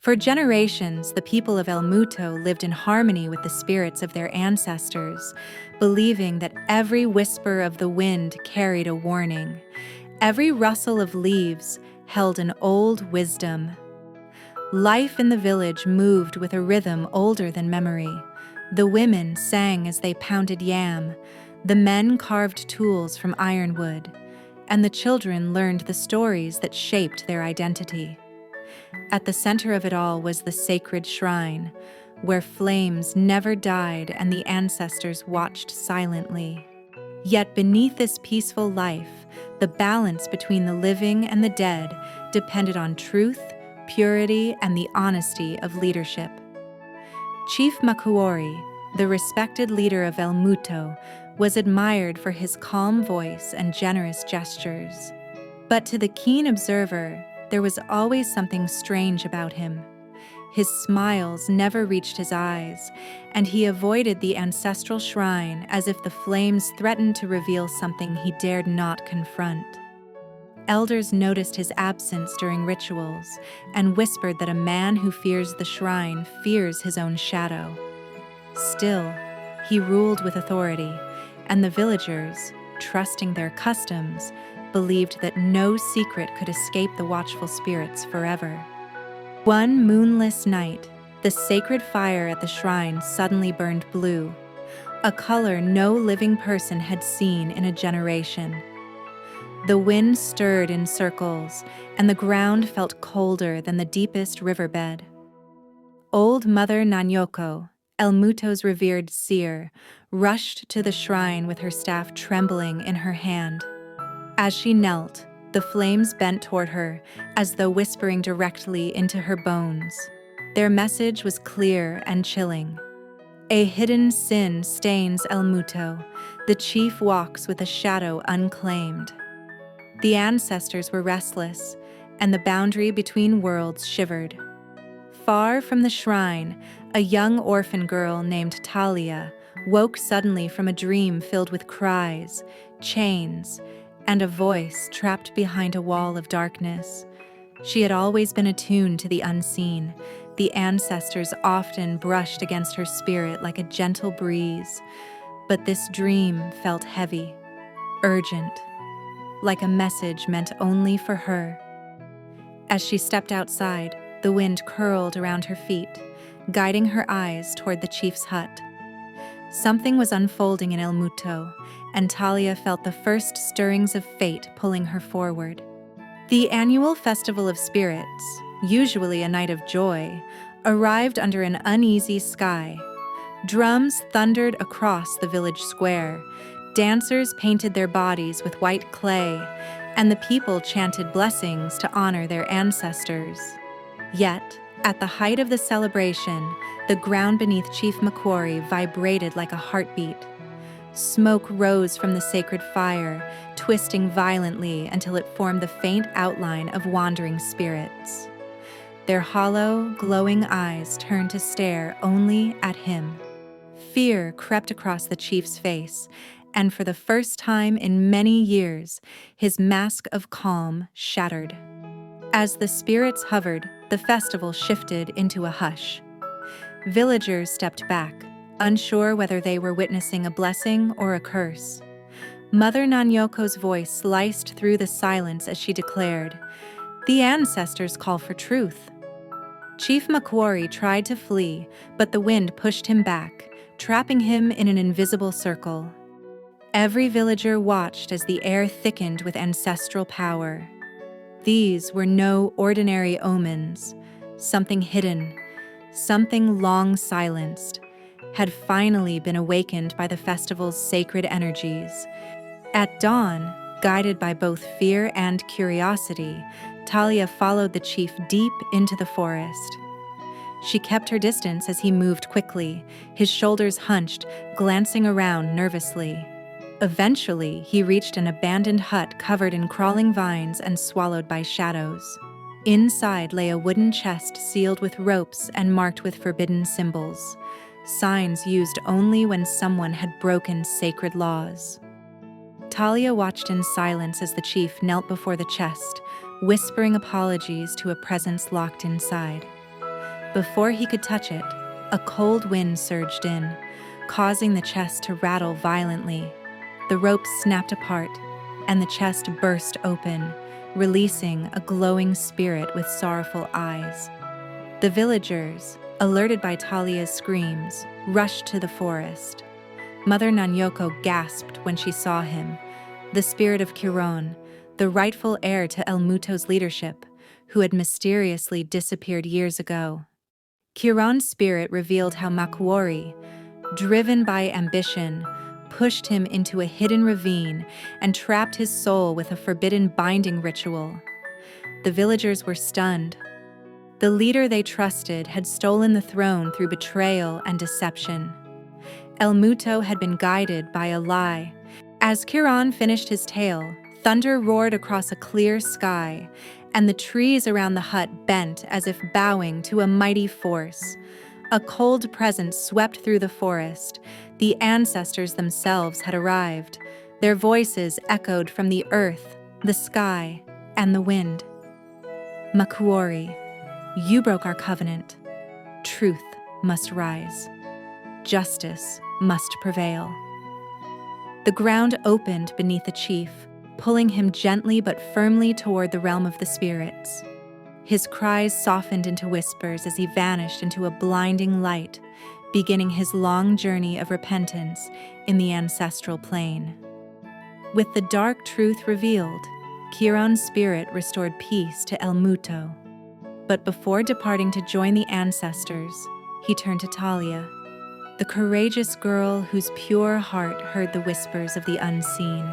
For generations, the people of Elmuto lived in harmony with the spirits of their ancestors, believing that every whisper of the wind carried a warning. Every rustle of leaves held an old wisdom. Life in the village moved with a rhythm older than memory. The women sang as they pounded yam, the men carved tools from ironwood, and the children learned the stories that shaped their identity. At the center of it all was the sacred shrine, where flames never died and the ancestors watched silently. Yet beneath this peaceful life, the balance between the living and the dead depended on truth, purity, and the honesty of leadership. Chief Makuori, the respected leader of Elmuto, was admired for his calm voice and generous gestures. But to the keen observer, there was always something strange about him. His smiles never reached his eyes, and he avoided the ancestral shrine as if the flames threatened to reveal something he dared not confront. Elders noticed his absence during rituals and whispered that a man who fears the shrine fears his own shadow. Still, he ruled with authority, and the villagers, trusting their customs, believed that no secret could escape the watchful spirits forever. One moonless night, the sacred fire at the shrine suddenly burned blue, a color no living person had seen in a generation. The wind stirred in circles, and the ground felt colder than the deepest riverbed. Old Mother Nanyoko, Elmuto's revered seer, rushed to the shrine with her staff trembling in her hand. As she knelt, the flames bent toward her, as though whispering directly into her bones. Their message was clear and chilling. A hidden sin stains Elmuto. The chief walks with a shadow unclaimed. The ancestors were restless, and the boundary between worlds shivered. Far from the shrine, a young orphan girl named Talia woke suddenly from a dream filled with cries, chains, and a voice trapped behind a wall of darkness. She had always been attuned to the unseen. The ancestors often brushed against her spirit like a gentle breeze, but this dream felt heavy, urgent, like a message meant only for her. As she stepped outside, the wind curled around her feet, guiding her eyes toward the chief's hut. Something was unfolding in Elmuto, and Talia felt the first stirrings of fate pulling her forward. The annual Festival of Spirits, usually a night of joy, arrived under an uneasy sky. Drums thundered across the village square, dancers painted their bodies with white clay, and the people chanted blessings to honor their ancestors. Yet, at the height of the celebration, the ground beneath Chief Makuori vibrated like a heartbeat. Smoke rose from the sacred fire, twisting violently until it formed the faint outline of wandering spirits. Their hollow, glowing eyes turned to stare only at him. Fear crept across the chief's face, and for the first time in many years, his mask of calm shattered. As the spirits hovered, the festival shifted into a hush. Villagers stepped back, unsure whether they were witnessing a blessing or a curse. Mother Nanyoko's voice sliced through the silence as she declared, "The ancestors call for truth." Chief Makuori tried to flee, but the wind pushed him back, trapping him in an invisible circle. Every villager watched as the air thickened with ancestral power. These were no ordinary omens. Something hidden, something long silenced, had finally been awakened by the festival's sacred energies. At dawn, guided by both fear and curiosity, Talia followed the chief deep into the forest. She kept her distance as he moved quickly, his shoulders hunched, glancing around nervously. Eventually, he reached an abandoned hut covered in crawling vines and swallowed by shadows. Inside lay a wooden chest sealed with ropes and marked with forbidden symbols, signs used only when someone had broken sacred laws. Talia watched in silence as the chief knelt before the chest, whispering apologies to a presence locked inside. Before he could touch it, a cold wind surged in, causing the chest to rattle violently. The ropes snapped apart, and the chest burst open, releasing a glowing spirit with sorrowful eyes. The villagers, alerted by Talia's screams, rushed to the forest. Mother Nanyoko gasped when she saw him, the spirit of Chiron, the rightful heir to Elmuto's leadership, who had mysteriously disappeared years ago. Chiron's spirit revealed how Makuori, driven by ambition, pushed him into a hidden ravine and trapped his soul with a forbidden binding ritual. The villagers were stunned. The leader they trusted had stolen the throne through betrayal and deception. Elmuto had been guided by a lie. As Chiron finished his tale, thunder roared across a clear sky, and the trees around the hut bent as if bowing to a mighty force. A cold presence swept through the forest. The ancestors themselves had arrived. Their voices echoed from the earth, the sky, and the wind. Makuori, you broke our covenant. Truth must rise. Justice must prevail. The ground opened beneath the chief, pulling him gently but firmly toward the realm of the spirits. His cries softened into whispers as he vanished into a blinding light, beginning his long journey of repentance in the ancestral plane. With the dark truth revealed, Chiron's spirit restored peace to Elmuto. But before departing to join the ancestors, he turned to Talia, the courageous girl whose pure heart heard the whispers of the unseen.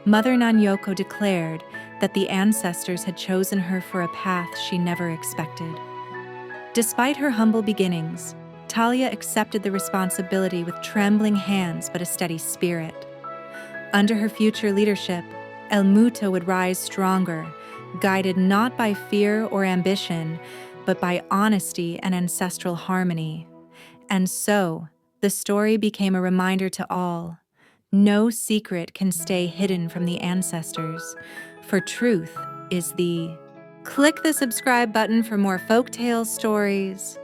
Mother Nanyoko declared that the ancestors had chosen her for a path she never expected. Despite her humble beginnings, Talia accepted the responsibility with trembling hands but a steady spirit. Under her future leadership, Elmuto would rise stronger, guided not by fear or ambition, but by honesty and ancestral harmony. And so, the story became a reminder to all: no secret can stay hidden from the ancestors, for truth is the... Click the subscribe button for more folktale stories.